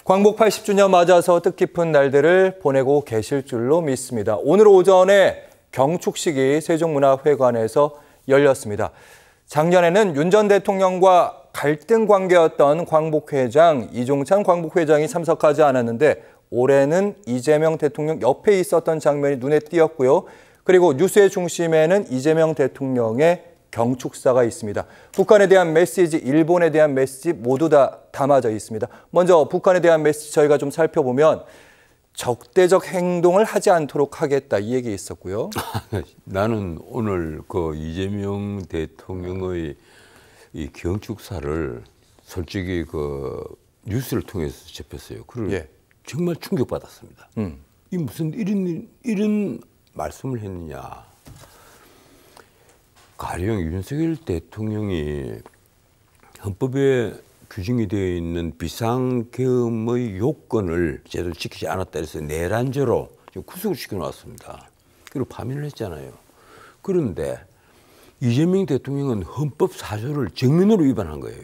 광복 80주년 맞아서 뜻깊은 날들을 보내고 계실 줄로 믿습니다. 오늘 오전에 경축식이 세종문화회관에서 열렸습니다. 작년에는 윤 전 대통령과 갈등 관계였던 광복회장 이종찬 광복회장이 참석하지 않았는데 올해는 이재명 대통령 옆에 있었던 장면이 눈에 띄었고요. 그리고 뉴스의 중심에는 이재명 대통령의 경축사가 있습니다. 북한에 대한 메시지, 일본에 대한 메시지 모두 다 담아져 있습니다. 먼저 북한에 대한 메시지 저희가 좀 살펴보면 적대적 행동을 하지 않도록 하겠다 이 얘기 있었고요. 나는 오늘 그 이재명 대통령의 이 경축사를 솔직히 그 뉴스를 통해서 접했어요. 그걸 정말 충격받았습니다. 이 무슨 이런 말씀을 했느냐. 가령 윤석열 대통령이 헌법에 규정이 되어 있는 비상계엄의 요건을 제대로 지키지 않았다 해서 내란죄로 구속을 시켜놓았습니다. 그리고 파면을 했잖아요. 그런데 이재명 대통령은 헌법 4조를 정면으로 위반한 거예요.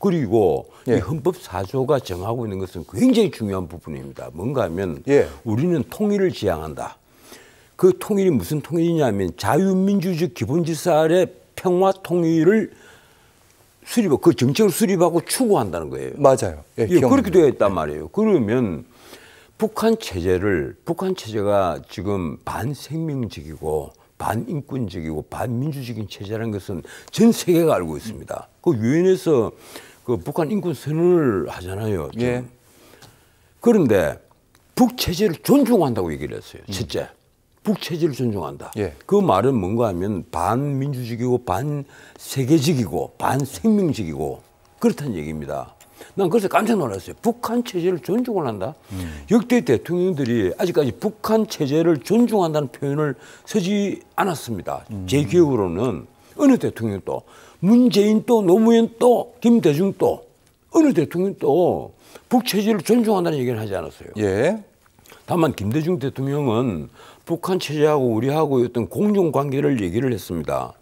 그리고 이 헌법 4조가 정하고 있는 것은 굉장히 중요한 부분입니다. 뭔가 하면 우리는 통일을 지향한다. 그 통일이 무슨 통일이냐면 자유민주적 기본질서 아래 평화 통일을 수립하고 그 정책을 수립하고 추구한다는 거예요. 맞아요. 그렇게 되어 있단 말이에요. 그러면 북한 체제가 지금 반생명적이고 반인권적이고 반민주적인 체제라는 것은 전 세계가 알고 있습니다. 그 유엔에서 그 북한 인권 선언을 하잖아요. 그런데 북체제를 존중한다고 얘기를 했어요. 첫째. 북체제를 존중한다. 그 말은 뭔가 하면 반민주적이고 반세계적이고 반생명적이고 그렇다는 얘기입니다. 난 그래서 깜짝 놀랐어요. 북한 체제를 존중을 한다? 역대 대통령들이 아직까지 북한 체제를 존중한다는 표현을 쓰지 않았습니다. 제 기억으로는 어느 대통령도 문재인 또 노무현 또 김대중 또 어느 대통령 또 북체제를 존중한다는 얘기를 하지 않았어요. 다만 김대중 대통령은 북한 체제하고 우리하고 어떤 공정 관계를 얘기를 했습니다.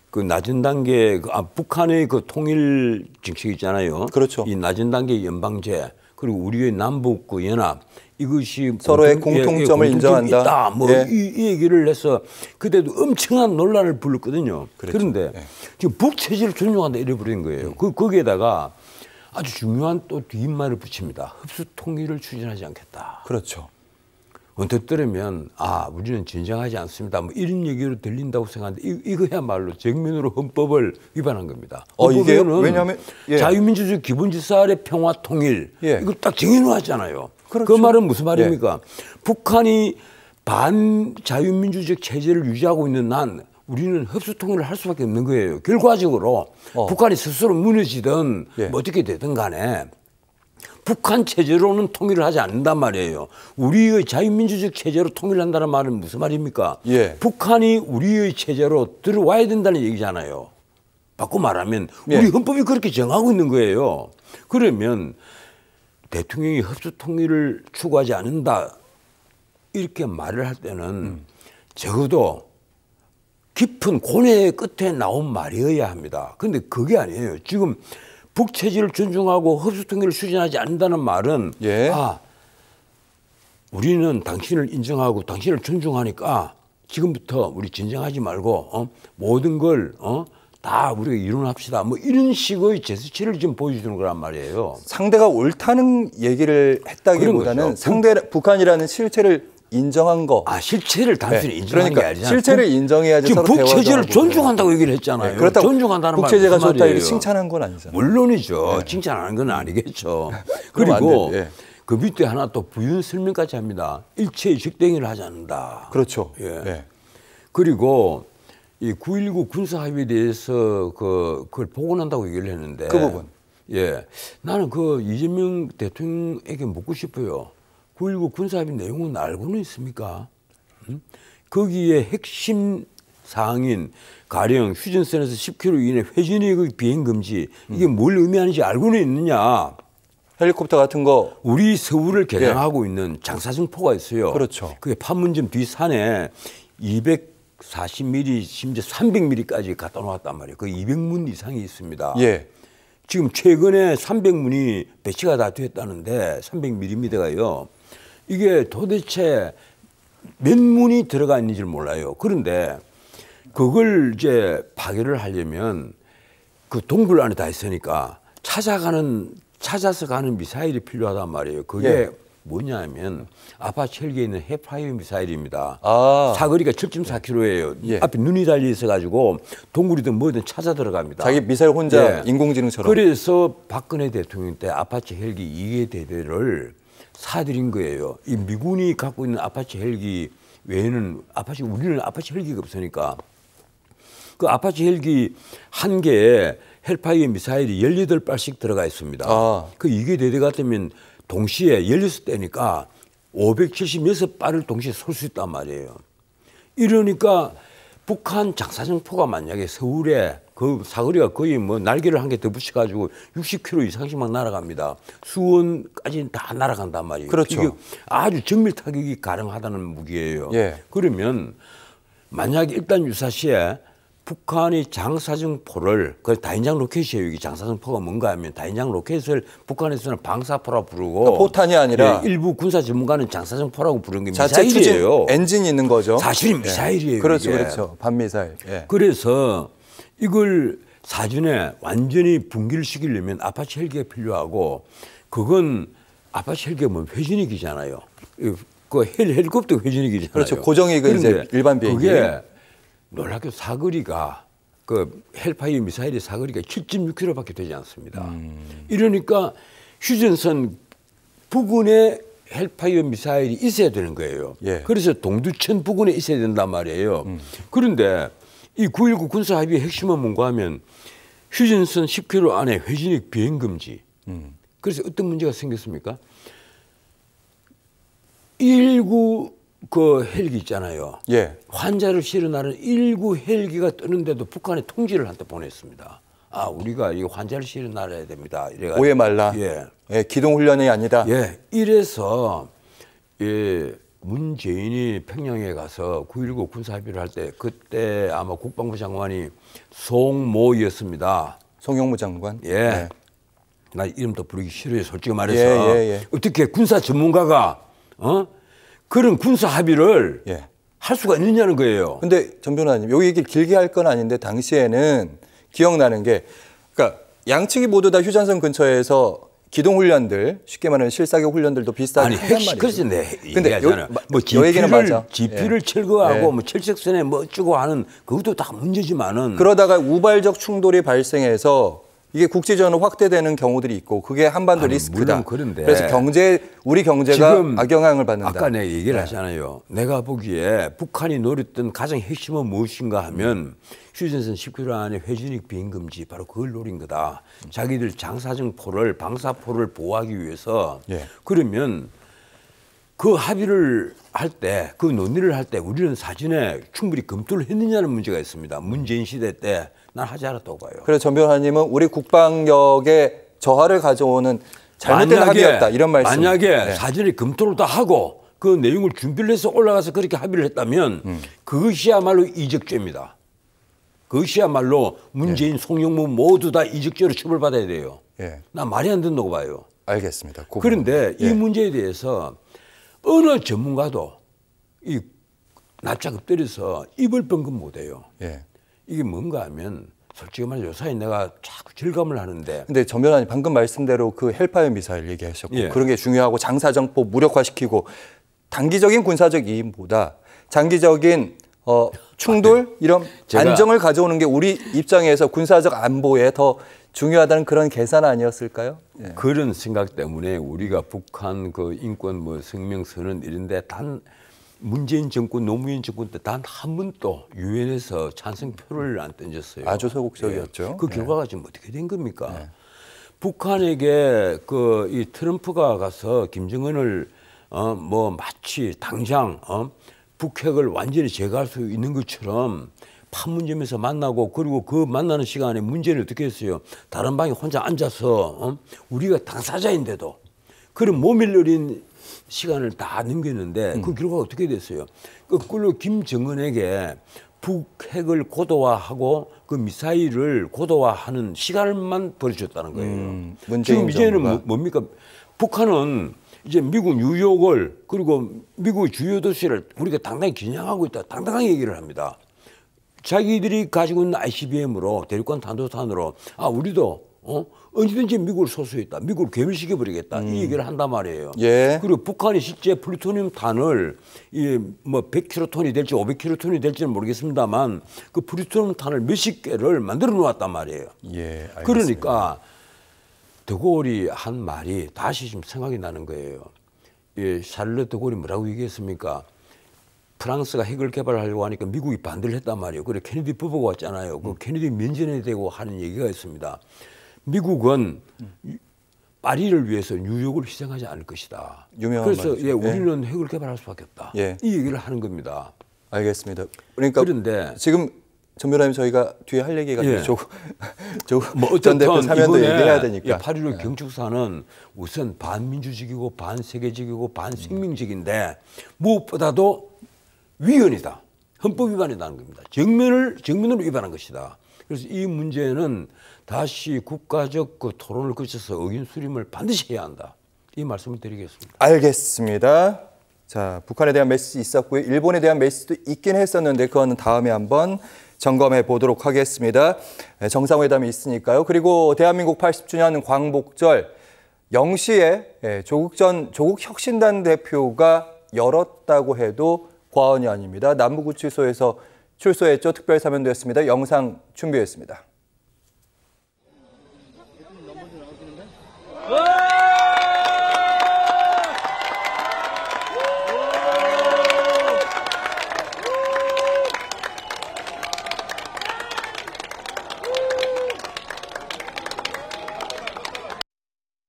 그 낮은 단계 북한의 그 통일 정책 있잖아요. 그렇죠. 이 낮은 단계 연방제 그리고 우리의 남북 그 연합 이것이 서로의 공통점을 인정한다. 있다. 뭐 이 얘기를 해서 그때도 엄청난 논란을 불렀거든요. 그런데 지금 북체제를 존중한다 이래 버린 거예요. 거기에다가 아주 중요한 또 뒷말을 붙입니다. 흡수 통일을 추진하지 않겠다. 그렇죠. 언뜻 들으면 우리는 진정하지 않습니다. 뭐 이런 얘기로 들린다고 생각하는데 이거야말로 정면으로 헌법을 위반한 겁니다. 이게 왜냐하면 자유민주주의 기본질서 아래 평화 통일 이거 딱 정해놓았잖아요. 그 말은 무슨 말입니까? 북한이 반자유민주적 체제를 유지하고 있는 한 우리는 흡수 통일을 할 수밖에 없는 거예요. 결과적으로 북한이 스스로 무너지든 뭐 어떻게 되든 간에 북한 체제로는 통일을 하지 않는단 말이에요. 우리의 자유민주적 체제로 통일한다는 말은 무슨 말입니까? 북한이 우리의 체제로 들어와야 된다는 얘기잖아요. 바꿔 말하면 우리 헌법이 그렇게 정하고 있는 거예요. 그러면 대통령이 흡수 통일을 추구하지 않는다 이렇게 말을 할 때는 적어도 깊은 고뇌의 끝에 나온 말이어야 합니다. 그런데 그게 아니에요. 지금 북체제를 존중하고 흡수통일을 추진하지 않는다는 말은 우리는 당신을 인정하고 당신을 존중하니까 지금부터 우리 진정하지 말고 모든 걸 다 우리가 이론합시다. 뭐 이런 식의 제스처를 지금 보여주는 거란 말이에요. 상대가 옳다는 얘기를 했다기보다는 북한이라는 실체를 인정한 거. 실체를 단순히 인정한 게 아니잖아요. 실체를 인정해야지 지금 서로 북체제를 존중한다고 얘기를 했잖아요. 그렇다고 존중한다는 말 북체제가 좋다 이렇게 칭찬한 건 아니잖아요. 물론이죠. 칭찬하는 건 아니겠죠. 그리고 그 밑에 하나 또 부연 설명까지 합니다. 일체의 적대행위를 하지 않는다. 그렇죠. 그리고 이 9.19 군사합의에 대해서 그걸 복원한다고 얘기를 했는데 그 부분. 나는 그 이재명 대통령에게 묻고 싶어요. 9.19 군사합의 내용은 알고는 있습니까? 거기에 핵심 사항인 가령 휴전선에서 10km 이내 회전의 비행 금지 이게 뭘 의미하는지 알고는 있느냐? 헬리콥터 같은 거 우리 서울을 개장하고 있는 장사정포가 있어요. 그렇죠. 그게 판문점 뒷산에 240mm 심지어 300mm까지 갖다 놓았단 말이에요. 그 200문 이상이 있습니다. 지금 최근에 300문이 배치가 다 됐다는데 300mm가요. 이게 도대체 몇 문이 들어가 있는지를 몰라요. 그런데 그걸 이제 파괴를 하려면 그 동굴 안에 다 있으니까 찾아서 가는 미사일이 필요하단 말이에요. 그게 예. 뭐냐면 아파치 헬기에 있는 해파이어 미사일입니다. 사거리가 7.4km예요. 예. 앞에 눈이 달려 있어가지고 동굴이든 뭐든 찾아 들어갑니다. 자기 미사일 혼자 예. 인공지능처럼. 그래서 박근혜 대통령 때 아파치 헬기 2개 대대를 사들인 거예요. 이 미군이 갖고 있는 아파치 헬기 외에는 우리는 아파치 헬기가 없으니까 그 아파치 헬기 한 개에 헬파이어 미사일이 18발씩 들어가 있습니다. 그 2개 대대 같으면 동시에 16대니까 576발을 동시에 쏠 수 있단 말이에요. 이러니까 북한 장사정포가 만약에 서울에 그 사거리가 거의 뭐 날개를 한 개 더 붙여가지고 60km 이상씩 막 날아갑니다. 수원까지 다 날아간단 말이에요. 그렇죠. 이게 아주 정밀 타격이 가능하다는 무기예요. 예. 그러면 만약에 일단 유사시에 북한이 장사정포를 그 다인장 로켓이에요. 이게 장사정포가 뭔가 하면 다인장 로켓을 북한에서는 방사포라고 부르고 그러니까 포탄이 아니라 예, 일부 군사 전문가는 장사정포라고 부르는 게 자체 미사일이에요. 엔진이 있는 거죠. 사실은 미사일이에요. 예. 그렇죠, 이게. 그렇죠. 반미사일. 예. 그래서 이걸 사전에 완전히 붕괴를 시키려면 아파치 헬기가 필요하고 그건 아파치 헬기가 뭐 회전익이잖아요. 그 헬리콥터 회전익이잖아요. 그렇죠. 고정이 그 이제 일반 비행기. 그게 놀랍게도 사거리가 그 헬파이어 미사일의 사거리가 7.6km밖에 되지 않습니다. 이러니까 휴전선 부근에 헬파이어 미사일이 있어야 되는 거예요. 예. 그래서 동두천 부근에 있어야 된단 말이에요. 그런데 이 9.19 군사합의의 핵심은 뭔가 하면 휴전선 10km 안에 회전익 비행 금지. 그래서 어떤 문제가 생겼습니까? 119 그 헬기 있잖아요. 예. 환자를 실어나르는 119 헬기가 뜨는데도 북한에 통지를 한테 보냈습니다. 우리가 이 환자를 실어나르야 됩니다. 이래가지고. 오해 말라. 예. 예, 기동 훈련이 아니다. 예. 이래서 예, 문재인이 평양에 가서 9.19 군사합의를 할 때 그때 아마 국방부 장관이 송모였습니다. 송영무 장관. 예. 네. 나 이름도 부르기 싫어요. 솔직히 말해서. 예. 어떻게 군사 전문가가 그런 군사 합의를 예. 할 수가 있느냐는 거예요. 근데 전 변호사님, 요 얘기를 길게 할 건 아닌데 당시에는 기억나는 게 그러니까 양측이 모두 다 휴전선 근처에서 기동훈련들, 쉽게 말하는 실사격 훈련들도 비슷하게 한단 말이에요. 그래서 근데 뭐 지피를 철거하고 뭐 철책선에 뭐 어쩌고 하는 그것도 다 문제지만은 그러다가 우발적 충돌이 발생해서 이게 국제전으로 확대되는 경우들이 있고 그게 한반도 리스크다. 그런데 그래서 우리 경제가 악영향을 받는다. 아까 내가 얘기를 하잖아요. 내가 보기에 북한이 노렸던 가장 핵심은 무엇인가 하면 휴전선 10km 안에 회전익 비행 금지 바로 그걸 노린 거다. 자기들 장사정포를 방사포를 보호하기 위해서 그러면 그 합의를 할 때 그 논의를 할 때 우리는 사전에 충분히 검토를 했느냐는 문제가 있습니다. 문재인 시대 때 난 하지 않았다고 봐요. 그래서 전 변호사님은 우리 국방력에 저하를 가져오는 잘못된 합의였다 이런 말씀. 만약에 사전에 검토를 다 하고 그 내용을 준비를 해서 올라가서 그렇게 합의를 했다면 그것이야말로 이적죄입니다. 그것이야말로 문재인, 송영무 모두 다 이적죄로 처벌받아야 돼요. 난 말이 안 된다고 봐요. 알겠습니다. 그런데 이 문제에 대해서 어느 전문가도 이 납작 엎드려서 입을 뻥긋 못해요. 이게 뭔가 하면 솔직히 말해 요사이 내가 자꾸 절감을 하는데. 근데 전 변호사님 방금 말씀대로 그 헬파이어 미사일 얘기하셨고 그런 게 중요하고 장사정포 무력화시키고 단기적인 군사적 이익보다 장기적인 충돌 이런 안정을 가져오는 게 우리 입장에서 군사적 안보에 더 중요하다는 그런 계산 아니었을까요? 그런 생각 때문에 우리가 북한 그 인권 뭐 성명서는 이런데 단 문재인 정권, 노무현 정권 때 단 한 번도 유엔에서 찬성표를 안 던졌어요. 아주 소극적이었죠. 그 결과가 지금 어떻게 된 겁니까? 북한에게 그 이 트럼프가 가서 김정은을 뭐 마치 당장 북핵을 완전히 제거할 수 있는 것처럼 판문점에서 만나고 그리고 그 만나는 시간에 문재인이 어떻게 했어요? 다른 방에 혼자 앉아서 우리가 당사자인데도 그런 모밀려린 시간을 다 넘겼는데 그 결과가 어떻게 됐어요? 거꾸로 김정은에게 북핵을 고도화하고 그 미사일을 고도화하는 시간만 벌어줬다는 거예요. 지금 이제는 뭡니까? 북한은 이제 미국 뉴욕을 그리고 미국 주요 도시를 우리가 당당히 겨냥하고 있다. 당당하게 얘기를 합니다. 자기들이 가지고 있는 ICBM으로 대륙간 탄도탄으로 우리도 언제든지 미국을 소수했다. 미국을 괴멸시켜버리겠다. 이 얘기를 한단 말이에요. 예. 그리고 북한이 실제 플루토늄 탄을 뭐 100킬로톤이 될지 500킬로톤이 될지는 모르겠습니다만 그 플루토늄 탄을 몇십 개를 만들어 놓았단 말이에요. 예, 알겠습니다. 그러니까 드골이 한 말이 다시 좀 생각이 나는 거예요. 샤를레 드골이 뭐라고 얘기했습니까? 프랑스가 핵을 개발하려고 하니까 미국이 반대를 했단 말이에요. 그래 케네디 부부가 왔잖아요. 그 케네디 면전에 대고 하는 얘기가 있습니다. 미국은 파리를 위해서 뉴욕을 희생하지 않을 것이다. 그래서 우리는 핵을 개발할 수밖에 없다. 이 얘기를 하는 겁니다. 알겠습니다. 그러니까 그런데 지금 전 변호사님 저희가 뒤에 할 얘기가 조국 전 대표 사면도 얘기해야 되니까. 8.15 경축사는 우선 반민주적이고 반세계적이고 반생명적인데 무엇보다도 위헌이다. 헌법 위반이라는 겁니다. 정면으로 위반한 것이다. 그래서 이 문제는 다시 국가적 토론을 거쳐서 의견 수렴을 반드시 해야 한다. 이 말씀을 드리겠습니다. 알겠습니다. 자, 북한에 대한 메시지 있었고요. 일본에 대한 메시지도 있긴 했었는데 그거는 다음에 한번 점검해 보도록 하겠습니다. 정상회담이 있으니까요. 그리고 대한민국 80주년 광복절 0시에 조국 혁신단 대표가 열었다고 해도 과언이 아닙니다. 남부구치소에서 출소했죠. 특별사면됐습니다. 영상 준비했습니다.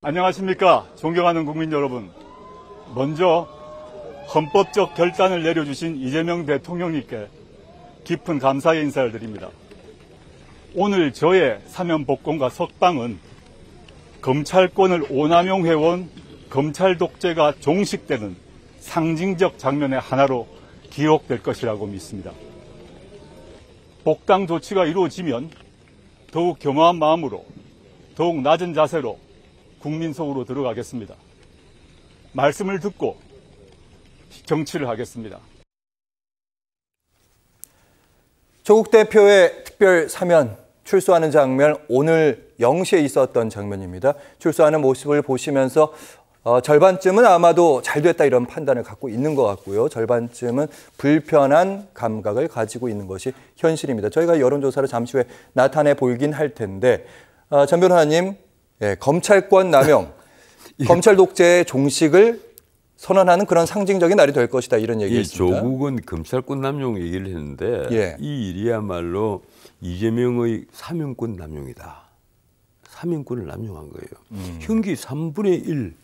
안녕하십니까. 존경하는 국민 여러분. 먼저 헌법적 결단을 내려주신 이재명 대통령님께 깊은 감사의 인사를 드립니다. 오늘 저의 사면 복권과 석방은 검찰권을 오남용해온 검찰 독재가 종식되는 상징적 장면의 하나로 기록될 것이라고 믿습니다. 복당 조치가 이루어지면 더욱 겸허한 마음으로 더욱 낮은 자세로 국민 속으로 들어가겠습니다. 말씀을 듣고 정치를 하겠습니다. 조국 대표의 특별 사면 출소하는 장면 오늘 0시에 있었던 장면입니다. 출소하는 모습을 보시면서 절반쯤은 아마도 잘 됐다 이런 판단을 갖고 있는 것 같고요. 절반쯤은 불편한 감각을 가지고 있는 것이 현실입니다. 저희가 여론조사를 잠시 후에 나타내 보이긴 할 텐데 전 변호사님 검찰권 남용, 검찰 독재의 종식을 선언하는 그런 상징적인 날이 될 것이다 이런 얘기였습니다. 조국은 검찰권 남용 얘기를 했는데 이 일이야말로 이재명의 사면권 남용이다. 사면권을 남용한 거예요. 형기 3분의 1,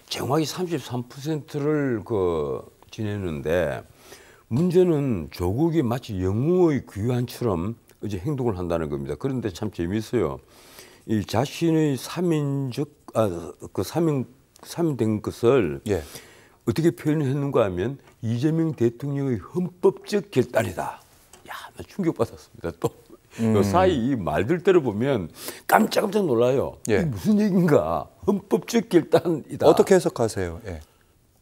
정확히 33%를 지내는데 문제는 조국이 마치 영웅의 귀환처럼 이제 행동을 한다는 겁니다. 그런데 참 재미있어요. 이 자신의 사면된 것을 어떻게 표현했는가 하면 이재명 대통령의 헌법적 결단이다. 야, 나 충격받았습니다. 또 그 사이 이 말들 들어보면 깜짝깜짝 놀라요. 이게 무슨 얘기인가? 헌법적 결단이다. 어떻게 해석하세요?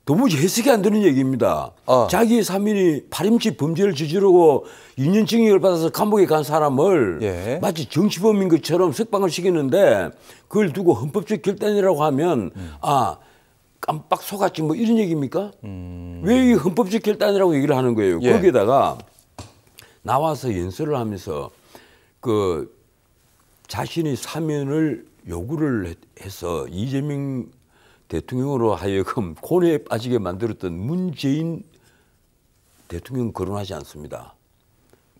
도무지 해석이 안 되는 얘기입니다. 자기의 사면이 파렴치 범죄를 저지르고 2년 징역을 받아서 감옥에 간 사람을 마치 정치범인 것처럼 석방을 시키는데 그걸 두고 헌법적 결단이라고 하면 깜빡 속았지 뭐 이런 얘기입니까? 왜 이 헌법적 결단이라고 얘기를 하는 거예요? 거기에다가 나와서 연설을 하면서 자신이 사면을 요구를 해서 이재명 대통령으로 하여금 고뇌에 빠지게 만들었던 문재인 대통령 거론하지 않습니다.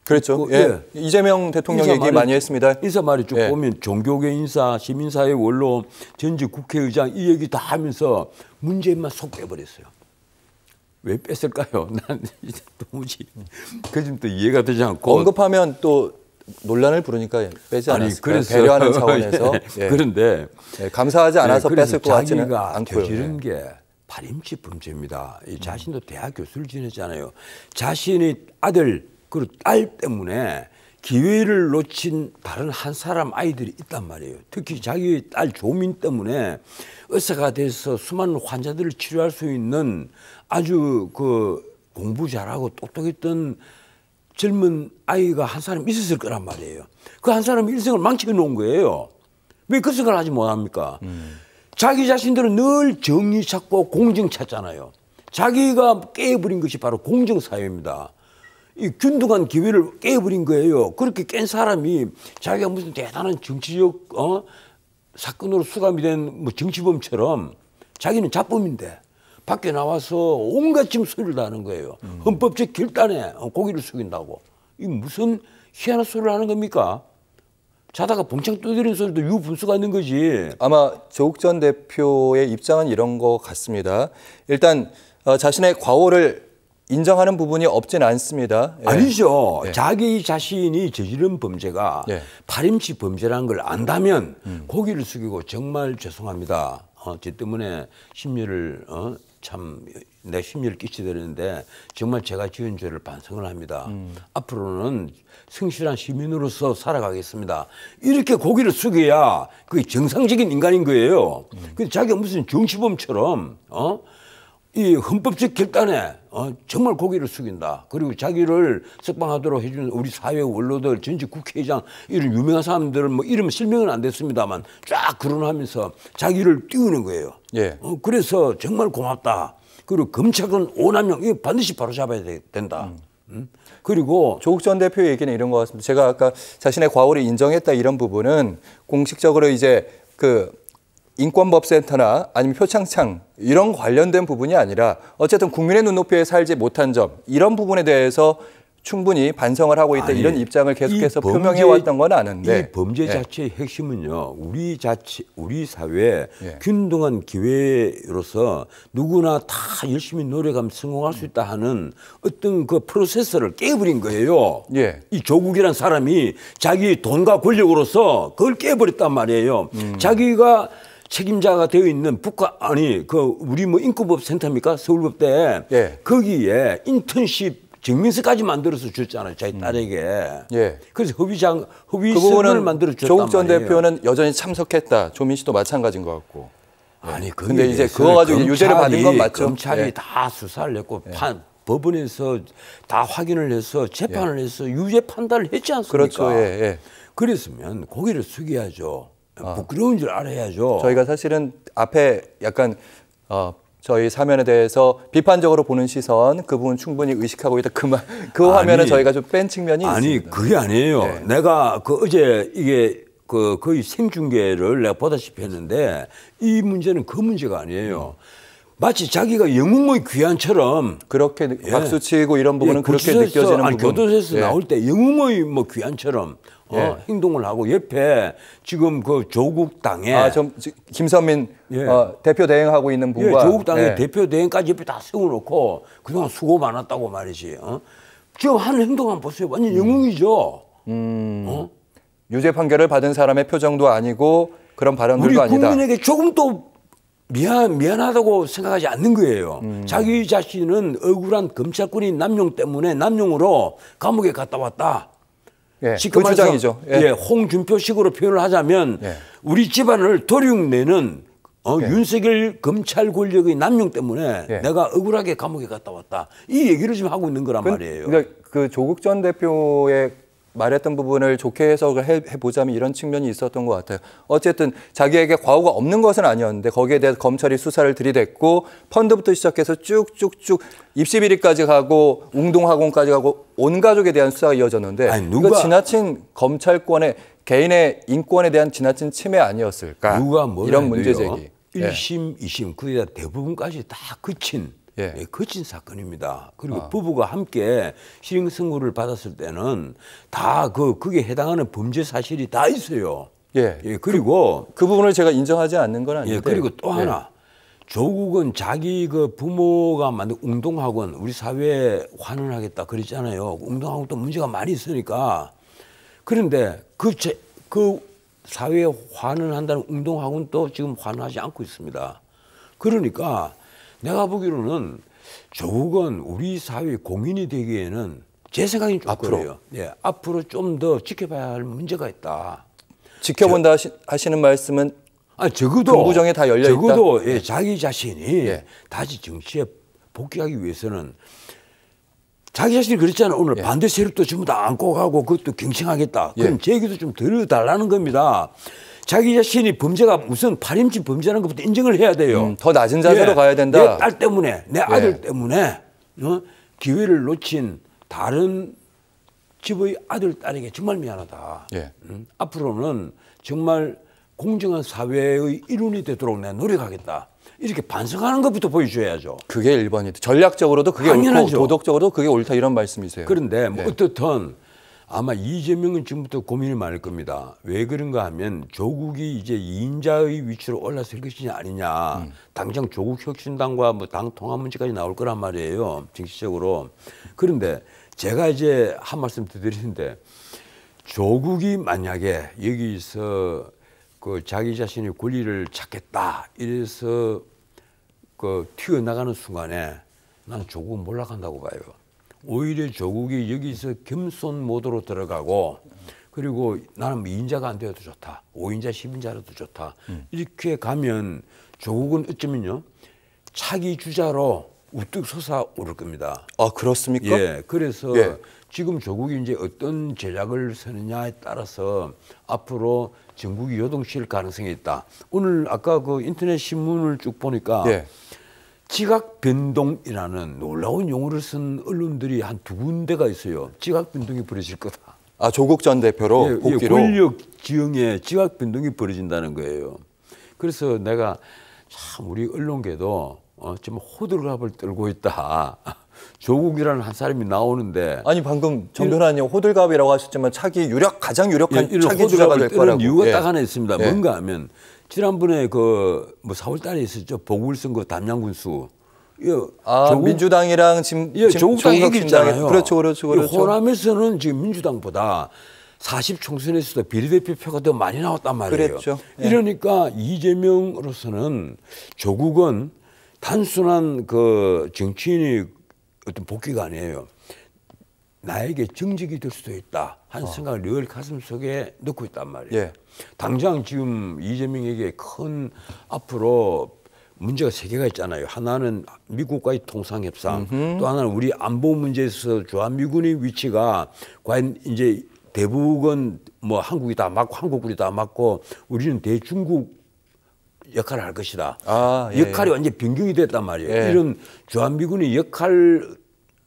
그렇죠. 이재명 대통령 얘기 많이 했습니다. 인사말이 쭉 보면 종교계 인사, 시민사회 원로, 전직 국회의장 이 얘기 다 하면서 문재인만 속 빼버렸어요. 왜 뺐을까요? 난 도무지 그 좀 또 이해가 되지 않고. 언급하면 또 논란을 부르니까 빼지 않았을까요? 배려하는 차원에서. 그런데 감사하지 않아서 뺐을 것 같지는 않고요. 않고요. 저지른 게 파렴치 범죄입니다. 자신도 대학 교수를 지냈잖아요. 자신의 아들 그리고 딸 때문에 기회를 놓친 다른 한 사람 아이들이 있단 말이에요. 특히 자기 딸 조민 때문에 의사가 돼서 수많은 환자들을 치료할 수 있는 아주 그 공부 잘하고 똑똑했던 젊은 아이가 한 사람 있었을 거란 말이에요. 그 한 사람이 일생을 망쳐 놓은 거예요. 왜 그 생각을 하지 못합니까? 자기 자신들은 늘 정의 찾고 공정 찾잖아요. 자기가 깨버린 것이 바로 공정사회입니다. 이 균등한 기회를 깨버린 거예요. 그렇게 깬 사람이 자기가 무슨 대단한 정치적 사건으로 수감이 된 뭐 정치범처럼 자기는 잡범인데 밖에 나와서 온갖 지금 소리를 다 하는 거예요. 헌법적 결단에 고개를 숙인다고. 이 무슨 희한한 소리를 하는 겁니까? 자다가 봉창 두드리는 소리도 유분수가 있는 거지. 아마 조국 전 대표의 입장은 이런 것 같습니다. 일단 자신의 과오를 인정하는 부분이 없진 않습니다. 예. 아니죠. 예. 자기 자신이 저지른 범죄가 예. 파렴치 범죄라는 걸 안다면 고개를 숙이고 정말 죄송합니다. 제 때문에 심려를 참 내 심려를 끼치게 되는데 정말 제가 지은 죄를 반성을 합니다. 앞으로는 성실한 시민으로서 살아가겠습니다. 이렇게 고개를 숙여야 그게 정상적인 인간인 거예요. 근데 자기가 무슨 정치범처럼 이 헌법적 결단에 정말 고개를 숙인다. 그리고 자기를 석방하도록 해주는 우리 사회 원로들, 전직 국회의장 이런 유명한 사람들 뭐 이름 실명은 안 됐습니다만 쫙 거론하면서 자기를 띄우는 거예요. 예. 그래서 정말 고맙다. 그리고 검찰은 오남용 이거 반드시 바로잡아야 된다. 그리고 조국 전 대표의 얘기는 이런 것 같습니다. 제가 아까 자신의 과오를 인정했다 이런 부분은 공식적으로 이제 그 인권법센터나 아니면 표창장 이런 관련된 부분이 아니라 어쨌든 국민의 눈높이에 살지 못한 점 이런 부분에 대해서 충분히 반성을 하고 있다. 이런 입장을 계속해서 표명해 왔던 건 아는데 이 범죄 자체의 핵심은요. 우리 사회에 균등한 기회로서 누구나 다 열심히 노력하면 성공할 수 있다 하는 어떤 그 프로세스를 깨버린 거예요. 예. 이 조국이란 사람이 자기 돈과 권력으로서 그걸 깨버렸단 말이에요. 자기가 책임자가 되어 있는 우리 뭐 인권법 센터입니까? 서울법대. 예. 거기에 인턴십 증명서까지 만들어서 줬잖아요. 자기 딸에게. 예. 그래서 협의서를 부분은 만들어 줬단 조국 전 말이에요. 대표는 여전히 참석했다. 조민 씨도 마찬가지인 것 같고. 아니, 근데 이제 그거 가지고 유죄를 받은 건 맞죠? 검찰이 예. 다 수사를 했고 법원에서 다 확인을 해서 재판을 해서 유죄 판단을 했지 않습니까? 그렇죠. 예. 그랬으면 고개를 숙여야죠. 부끄러운 줄 알아야죠. 저희가 사실은 앞에 약간 저희 사면에 대해서 비판적으로 보는 시선 그 부분 충분히 의식하고 있다. 그 화면은 저희가 좀 뺀 측면이 있습니다. 그게 아니에요. 네. 내가 어제 이게 거의 생중계를 내가 보다시피 했는데 이 문제는 그 문제가 아니에요. 마치 자기가 영웅의 귀환처럼 그렇게 박수 치고 이런 부분은 그렇게 느껴지는 부분. 교도소에서 나올 때 영웅의 뭐 귀환처럼 행동을 하고 옆에 지금 그 조국 당에 김선민 대표 대행하고 있는 분과 조국 당의 대표 대행까지 옆에 다 세워놓고 그동안 수고 많았다고 말이지. 지금 하는 행동 한번 보세요. 완전 영웅이죠. 유죄 판결을 받은 사람의 표정도 아니고 그런 발언들도 우리 아니다. 국민에게 조금 또 미안하다고 생각하지 않는 거예요. 자기 자신은 억울한 검찰권인 남용 때문에 남용으로 감옥에 갔다 왔다. 그 주장이죠. 홍준표식으로 표현을 하자면 우리 집안을 도륙내는 윤석열 검찰 권력의 남용 때문에 내가 억울하게 감옥에 갔다 왔다. 이 얘기를 지금 하고 있는 거란 말이에요. 그러니까 그 조국 전 대표의 말했던 부분을 좋게 해석을 해보자면 이런 측면이 있었던 것 같아요. 어쨌든 자기에게 과오가 없는 것은 아니었는데 거기에 대해서 검찰이 수사를 들이댔고 펀드부터 시작해서 쭉쭉쭉 입시 비리까지 가고 웅동학원까지 가고 온 가족에 대한 수사가 이어졌는데 이거 지나친 검찰권의 개인의 인권에 대한 지나친 침해 아니었을까? 이런 문제 제기. 1심, 2심 그게 대부분까지 다 그친 거친 사건입니다. 그리고 부부가 함께 실형 선고를 받았을 때는 다 그게 해당하는 범죄 사실이 다 있어요. 그리고 그 부분을 제가 인정하지 않는 건 아닌데. 그리고 또 하나 조국은 자기 그 부모가 만든 웅동학원 우리 사회에 환원하겠다 그랬잖아요. 웅동학원도 문제가 많이 있으니까. 그런데 그 사회에 환원한다는 웅동학원도 지금 환원하지 않고 있습니다. 그러니까 내가 보기로는 조국은 우리 사회 공인이 되기에는 제 생각이 좀 그래요. 예, 앞으로 좀 더 지켜봐야 할 문제가 있다. 지켜본다 하시는 말씀은 적어도 긍부정에 다 열려 있다. 적어도 예, 자기 자신이 다시 정치에 복귀하기 위해서는 자기 자신이 그랬잖아요. 오늘 반대 세력도 전부 다 안고 가고 그것도 경청하겠다. 그럼 제 얘기도 좀 들어달라는 겁니다. 자기 자신이 범죄가 무슨 파렴치 범죄라는 것부터 인정을 해야 돼요. 더 낮은 자세로 가야 된다. 내 딸 때문에, 내 아들 때문에 기회를 놓친 다른 집의 아들, 딸에게 정말 미안하다. 앞으로는 정말 공정한 사회의 일원이 되도록 내가 노력하겠다. 이렇게 반성하는 것부터 보여줘야죠. 그게 1번이다. 전략적으로도 그게 당연하죠. 옳고 도덕적으로도 그게 옳다 이런 말씀이세요. 그런데 뭐 어떻든 아마 이재명은 지금부터 고민이 많을 겁니다. 왜 그런가 하면 조국이 이제 2인자의 위치로 올라설 것이냐 아니냐. 당장 조국 혁신당과 뭐 당 통합 문제까지 나올 거란 말이에요. 정치적으로. 그런데 제가 이제 한 말씀 드리는데 조국이 만약에 여기서 그 자기 자신의 권리를 찾겠다 이래서 그 튀어나가는 순간에 나는 조국은 몰락한다고 봐요. 오히려 조국이 여기서 겸손 모드로 들어가고 그리고 나는 2인자가 안 되어도 좋다. 5인자, 10인자라도 좋다. 이렇게 가면 조국은 어쩌면요. 차기 주자로 우뚝 솟아오를 겁니다. 아, 그렇습니까? 예. 그래서 지금 조국이 이제 어떤 전략을 쓰느냐에 따라서 앞으로 전국이 요동칠 가능성이 있다. 오늘 아까 그 인터넷 신문을 쭉 보니까 지각 변동이라는 놀라운 용어를 쓴 언론들이 한 2군데가 있어요. 지각 변동이 벌어질 거다. 아, 조국 전 대표로 복귀로. 권력 지형에 지각 변동이 벌어진다는 거예요. 그래서 내가 참 우리 언론계도 좀 호들갑을 떨고 있다. 조국이라는 한 사람이 나오는데 아니 방금 정 변호사님 호들갑이라고 하셨지만 가장 유력한 차기 주자가 될 거라고. 이유가 딱 하나 있습니다. 뭔가 하면 지난번에 그 뭐 4월달에 있었죠. 보궐선거 담양군수. 민주당이랑 조국당 얘기했잖아요. 그렇죠. 호남에서는 지금 민주당보다 40총선에서도 비례대표표가 더 많이 나왔단 말이에요. 그랬죠. 이러니까 이재명으로서는 조국은 단순한 그 정치인이 어떤 복귀가 아니에요. 나에게 정직이 될 수도 있다 하는 생각을 늘 가슴속에 넣고 있단 말이에요. 당장 지금 이재명에게 큰 앞으로 문제가 3개가 있잖아요. 하나는 미국과의 통상협상, 또 하나는 우리 안보 문제에서 주한미군의 위치가 과연 이제 대북은 뭐 한국이 다 맞고 한국군이 다 맞고 우리는 대중국 역할을 할 것이다. 역할이 완전 변경이 됐단 말이에요. 이런 주한미군의 역할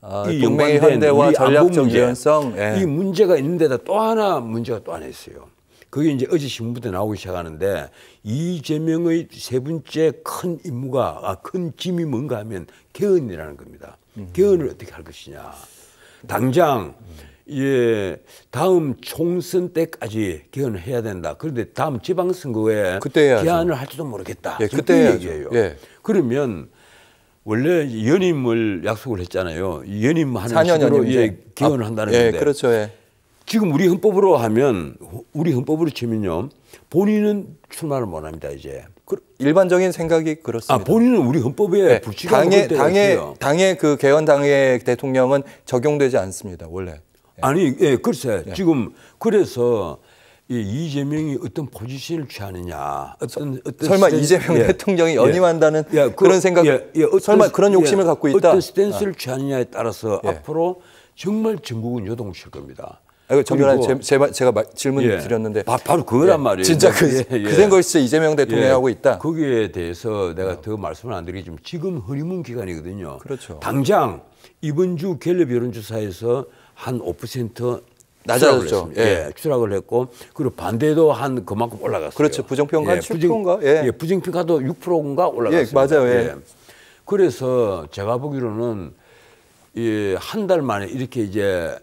동맹의 현대와 전략적 유연성 이 문제가 있는데다 또 하나 문제가 또 하나 있어요. 그게 이제 어제 신문부터 나오기 시작하는데 이재명의 3번째 큰 임무가 큰 짐이 뭔가 하면 개헌이라는 겁니다. 개헌을 어떻게 할 것이냐. 당장 다음 총선 때까지 개헌을 해야 된다. 그런데 다음 지방선거에 개헌을 할지도 모르겠다. 그때 해야죠. 그러면 원래 연임을 약속을 했잖아요. 연임하는 식으로 개헌을 한다는 건데. 그렇죠. 지금 우리 헌법으로 하면 우리 헌법으로 치면요. 본인은 출마를 못 합니다. 이제. 일반적인 생각이 그렇습니다. 본인은 우리 헌법에 불치가 당의 그 개헌 당의 대통령은 적용되지 않습니다. 원래. 아니, 글쎄. 지금 그래서 이재명이 어떤 포지션을 취하느냐. 설마 이재명 대통령이 연임한다는 그런 생각, 설마 그런 욕심을 갖고 있다. 어떤 스탠스를 취하느냐에 따라서 앞으로 정말 전국은 요동칠 겁니다. 정 변호사님, 제가 질문 드렸는데 바로 그거란 말이에요. 진짜 그 생각을 진짜 이재명 대통령이 하고 있다. 거기에 대해서 내가 더 말씀을 안 드리지만 지금 허니문 기간이거든요. 그렇죠. 당장 이번 주 갤럽 여론조사에서 한 5% 낮아졌죠. 추락을 했고 그리고 반대도 한 그만큼 올라갔어요. 그렇죠. 부정평가 7%인가? 부정평가도 6%인가 올라갔습니다. 맞아요. 그래서 제가 보기로는 한 달 만에 이렇게 이제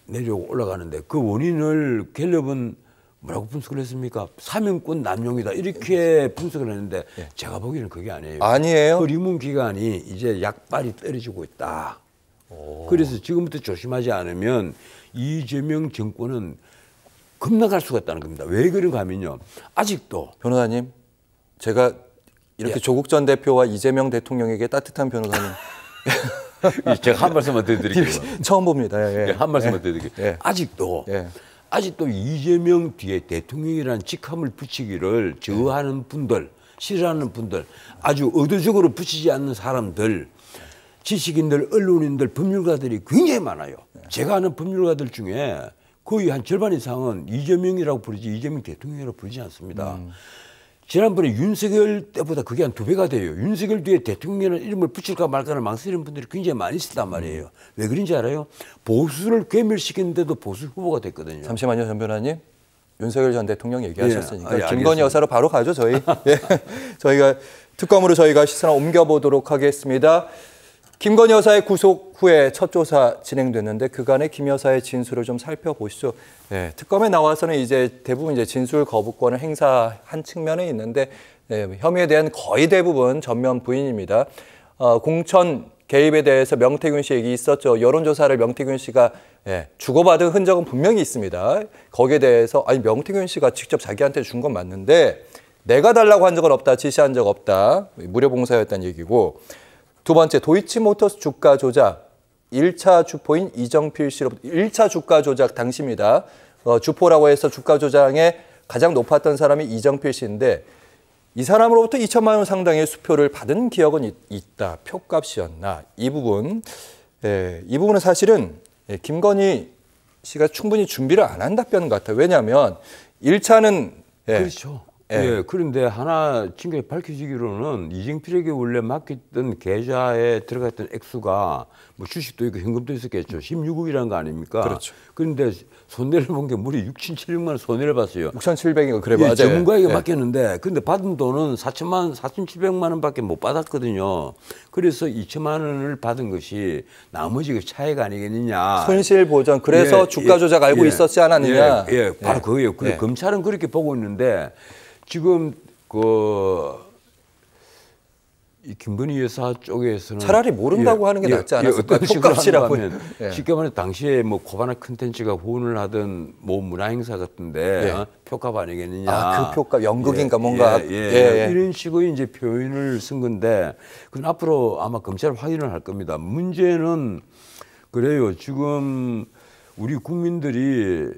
내려오고 올라가는데 그 원인을 갤럽은 뭐라고 분석을 했습니까? 사명권 남용이다 이렇게 분석을 했는데 제가 보기에는 그게 아니에요. 아니에요? 허니문 기간이 이제 약발이 떨어지고 있다. 그래서 지금부터 조심하지 않으면 이재명 정권은 급락할 수가 있다는 겁니다. 왜 그런가 하면요. 아직도. 변호사님, 제가 이렇게 조국 전 대표와 이재명 대통령에게 따뜻한 변호사님. 제가 한 말씀만 더 드릴게요. 처음 봅니다. 예. 네, 한 말씀만 더 드릴게요. 예. 아직도 이재명 뒤에 대통령이라는 직함을 붙이기를 저하는 분들, 싫어하는 분들, 아주 의도적으로 붙이지 않는 사람들, 지식인들, 언론인들, 법률가들이 굉장히 많아요. 제가 아는 법률가들 중에 거의 한 절반 이상은 이재명이라고 부르지 이재명 대통령이라고 부르지 않습니다. 지난번에 윤석열 때보다 그게 한 2배가 돼요. 윤석열 뒤에 대통령이라는 이름을 붙일까 말까를 망설이는 분들이 굉장히 많이 있었단 말이에요. 왜 그런지 알아요? 보수를 괴멸시키는데도 보수 후보가 됐거든요. 잠시만요, 전 변호사님. 윤석열 전 대통령 얘기하셨으니까 예. 김건희 여사로 바로 가죠, 저희. 예. 저희가 특검으로 시선을 옮겨보도록 하겠습니다. 김건희 여사의 구속 후에 첫 조사 진행됐는데 그간의 김 여사의 진술을 좀 살펴보시죠. 네, 특검에 나와서는 이제 대부분 진술 거부권을 행사한 측면에 있는데 혐의에 대한 거의 대부분 전면 부인입니다. 공천 개입에 대해서 명태균 씨 얘기 있었죠. 여론조사를 명태균 씨가 주고받은 흔적은 분명히 있습니다. 거기에 대해서 명태균 씨가 직접 자기한테 준 건 맞는데 내가 달라고 한 적은 없다, 지시한 적 없다, 무료 봉사였다는 얘기고. 두 번째, 도이치모터스 주가 조작, 1차 주포인 이정필 씨로부터 1차 주가 조작 당시입니다. 주포라고 해서 주가 조작에 가장 높았던 사람이 이정필 씨인데 이 사람으로부터 2천만 원 상당의 수표를 받은 기억은 있다. 표값이었나. 이 부분은 사실은 김건희 씨가 충분히 준비를 안 한 답변 같아요. 왜냐하면 1차는 그렇죠. 그런데 하나 지금까지 밝혀지기로는 이정필에게 원래 맡겼던 계좌에 들어갔던 액수가 뭐 주식도 있고 현금도 있었겠죠. 16억이라는 거 아닙니까? 그렇죠. 그런데 손해를 본 게 무려 6,700만 원 손해를 봤어요. 6,700이 그래 맞아요. 전문가에게 맡겼는데 근데 받은 돈은 4,700만 원밖에 못 받았거든요. 그래서 2천만 원을 받은 것이 나머지 그 차이가 아니겠느냐. 손실 보전. 그래서 주가 조작 알고 있었지 않았느냐. 바로 그거예요. 그래 검찰은 그렇게 보고 있는데 지금 이 김건희 여사 쪽에서는 차라리 모른다고 하는 게 낫지 않았을까? 표값이라고 하면 쉽게 말해 당시에 뭐 코바나 컨텐츠가 후원을 하던 뭐 문화행사 같은데 표값 아니겠느냐? 그 표값 연극인가 뭔가 이런 식의 이제 표현을 쓴 건데 그건 앞으로 아마 검찰 확인을 할 겁니다. 문제는 그래요. 지금 우리 국민들이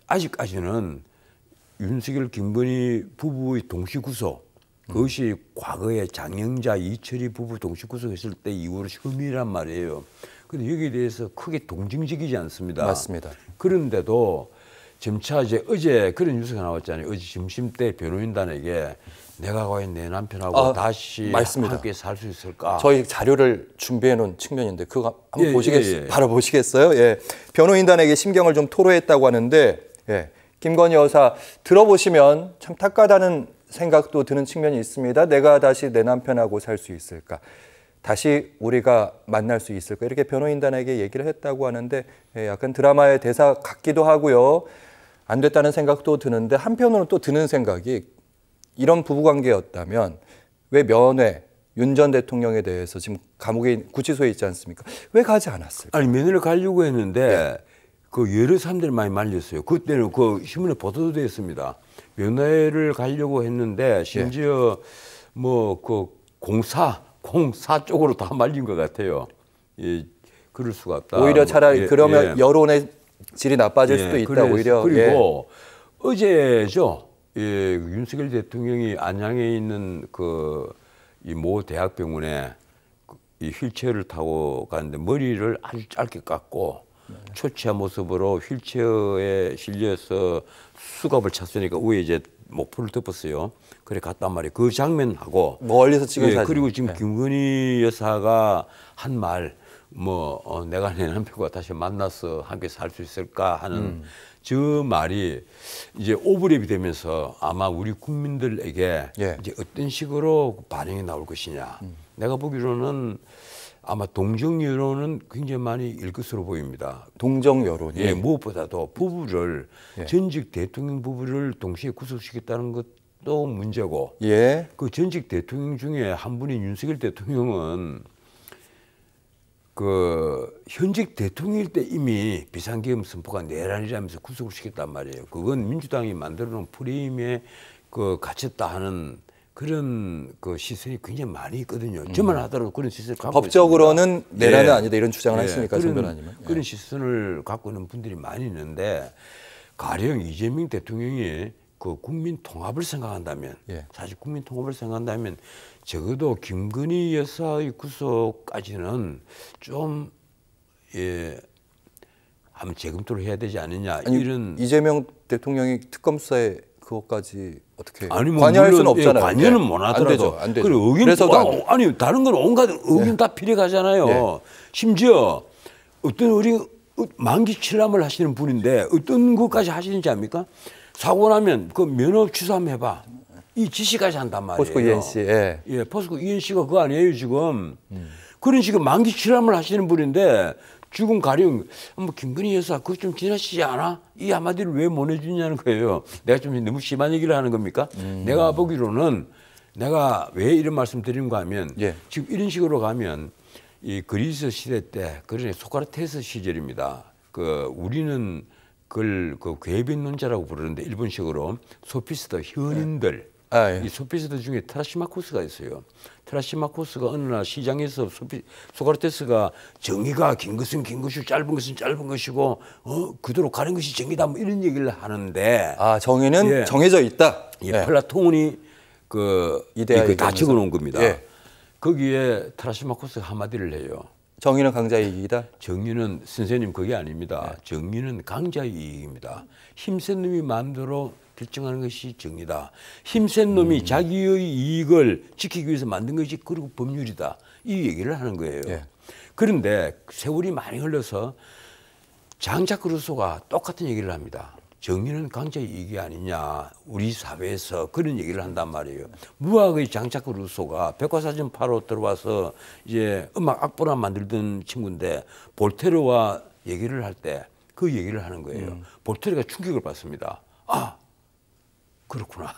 아직까지는 윤석열, 김건희 부부의 동시 구속 그것이 과거에 장영자, 이철희 부부 동시 구속했을 때 이후로 혐의란 말이에요. 그런데 여기에 대해서 크게 동정적이지 않습니다. 맞습니다. 그런데도 점차 이제 어제 그런 뉴스가 나왔잖아요. 어제 점심 때 변호인단에게 내가 과연 내 남편하고 다시 함께 살 수 있을까? 저희 자료를 준비해 놓은 측면인데 그거 한번 보시겠어요? 바로 보시겠어요? 변호인단에게 심경을 좀 토로했다고 하는데 김건희 여사 들어보시면 참 탁하다는 생각도 드는 측면이 있습니다. 내가 다시 내 남편하고 살 수 있을까? 다시 우리가 만날 수 있을까? 이렇게 변호인단에게 얘기를 했다고 하는데 약간 드라마의 대사 같기도 하고요. 안 됐다는 생각도 드는데 한편으로는 또 드는 생각이 이런 부부관계였다면 왜 면회, 윤 전 대통령에 대해서 지금 감옥에 구치소에 있지 않습니까? 왜 가지 않았을까? 아니 면회를 가려고 했는데 그 여러 사람들이 많이 말렸어요. 그때는 그 신문에 보도도 됐습니다. 면회를 가려고 했는데 심지어 뭐 그 공사 쪽으로 다 말린 것 같아요. 그럴 수가 없다. 오히려 차라리 그러면 여론의 질이 나빠질 수도 있다. 오히려 그리고 어제죠. 윤석열 대통령이 안양에 있는 이 모 대학병원에 이 휠체어를 타고 가는데 머리를 아주 짧게 깎고 초췌한 모습으로 휠체어에 실려서 수갑을 찼으니까 위에 이제 목포를 덮었어요. 그래 갔단 말이에요. 그 장면하고 멀리서 찍은 사진. 그리고 지금 김건희 여사가 한 말 내가 내 남편과 다시 만나서 함께 살 수 있을까 하는 저 말이 이제 오버랩이 되면서 아마 우리 국민들에게 이제 어떤 식으로 반응이 나올 것이냐. 내가 보기로는 아마 동정 여론은 굉장히 많이 일 것으로 보입니다. 동정 여론이 무엇보다도 부부를 전직 대통령 부부를 동시에 구속시켰다는 것도 문제고 그 전직 대통령 중에 한 분인 윤석열 대통령은 그 현직 대통령일 때 이미 비상계엄 선포가 내란이라면서 구속을 시켰단 말이에요. 그건 민주당이 만들어놓은 프레임에 갇혔다 하는 그런 그 시선이 굉장히 많이 있거든요. 저만 하더라도 그런 시선을 갖고 법적으로는 있습니다. 내란은 예. 아니다 이런 주장을 예. 했으니까 정 변호사님은. 그런 시선을 갖고 있는 분들이 많이 있는데 가령 이재명 대통령이 그 국민 통합을 생각한다면 사실 국민 통합을 생각한다면 적어도 김건희 여사의 구속까지는 좀 한번 재검토를 해야 되지 않느냐. 아니, 이런 이재명 대통령이 특검 수사에 그것까지 어떻게 아니, 뭐 관여할 물론, 수는 없잖아요. 관여는 못 하더라도 안 되죠. 의견 그래서 아니 다른 건 온갖 의견 다 필요하잖아요. 심지어 어떤 우리 만기 칠남을 하시는 분인데 어떤 것까지 하시는지 압니까? 사고 나면 그 면허 취소 한번 해봐. 이 지시까지 한단 말이에요. 포스코 ENC. 예, 포스코 ENC가 그거 아니에요 지금. 그런 식의 만기 칠남을 하시는 분인데 지금 가령 뭐 김건희 여사 그거 좀 지나치지 않아? 이 한마디를 왜 못 해주냐는 거예요. 내가 좀 너무 심한 얘기를 하는 겁니까? 내가 보기로는 내가 왜 이런 말씀 드리는가 하면 지금 이런 식으로 가면 이 그리스 시대 때 그러니 소크라테스 시절입니다. 그 우리는 그걸 그 괴변론자라고 부르는데 일본식으로 소피스트 현인들 이 소피스트 중에 트라시마코스가 있어요. 트라시마코스가 어느 날 시장에서 소크라테스가 정의가 긴 것은 긴 것이고 짧은 것은 짧은 것이고 그대로 가는 것이 정의다 뭐 이런 얘기를 하는데 정의는 정해져 있다. 플라톤이 다 적어놓은 겁니다. 거기에 트라시마코스가 한마디를 해요. 정의는 강자의 이익이다? 정의는 선생님 그게 아닙니다. 정의는 강자의 이익입니다. 힘센 놈이 마음대로 결정하는 것이 정의다. 힘센 놈이 자기의 이익을 지키기 위해서 만든 것이 그리고 법률이다. 이 얘기를 하는 거예요. 그런데 세월이 많이 흘러서 장자크 루소가 똑같은 얘기를 합니다. 정의는 강자의 이익이 아니냐. 우리 사회에서 그런 얘기를 한단 말이에요. 무학의 장자크 루소가 백과사전 파로 들어와서 이제 음악 악보나 만들던 친구인데 볼테르와 얘기를 할 때 그 얘기를 하는 거예요. 볼테르가 충격을 받습니다. 그렇구나.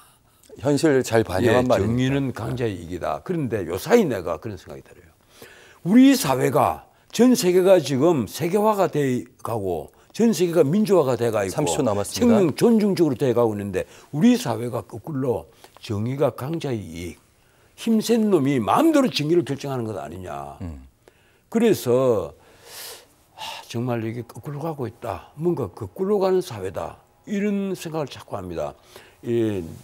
현실을 잘 반영한 말입니다. 정의는 강자의 이익이다. 그런데 요사이 내가 그런 생각이 들어요. 우리 사회가 전 세계가 지금 세계화가 돼 가고 전 세계가 민주화가 돼가 있고 30초 남았습니다. 생명 존중적으로 돼가고 있는데 우리 사회가 거꾸로 정의가 강자의 이익, 힘센 놈이 마음대로 정의를 결정하는 것 아니냐. 그래서 정말 이게 거꾸로 가고 있다. 뭔가 거꾸로 가는 사회다. 이런 생각을 자꾸 합니다.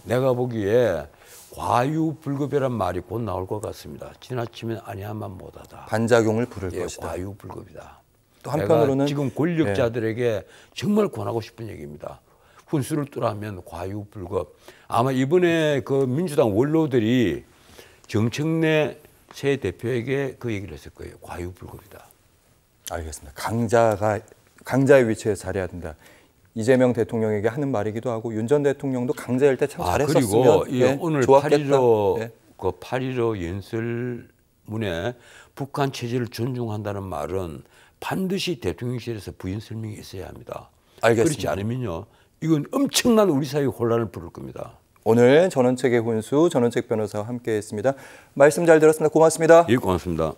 내가 보기에 과유불급이란 말이 곧 나올 것 같습니다. 지나치면 아니하면 못하다. 반작용을 부를 것이다. 과유불급이다. 또 한편으로는 지금 권력자들에게 정말 권하고 싶은 얘기입니다. 훈수를 뚜라면 과유불급. 아마 이번에 그 민주당 원로들이 정청래 새 대표에게 그 얘기를 했을 거예요. 과유불급이다. 알겠습니다. 강자의 위치에 자리해야 된다. 이재명 대통령에게 하는 말이기도 하고 윤 전 대통령도 강자일 때 참 잘했었으면 그리고 오늘 좋았겠다. 8.15 연설문에 북한 체제를 존중한다는 말은 반드시 대통령실에서 부연 설명이 있어야 합니다. 알겠습니다. 그렇지 않으면요, 이건 엄청난 우리 사회의 혼란을 부를 겁니다. 오늘 전원책의 훈수 전원책 변호사와 함께했습니다. 말씀 잘 들었습니다. 고맙습니다. 예, 고맙습니다.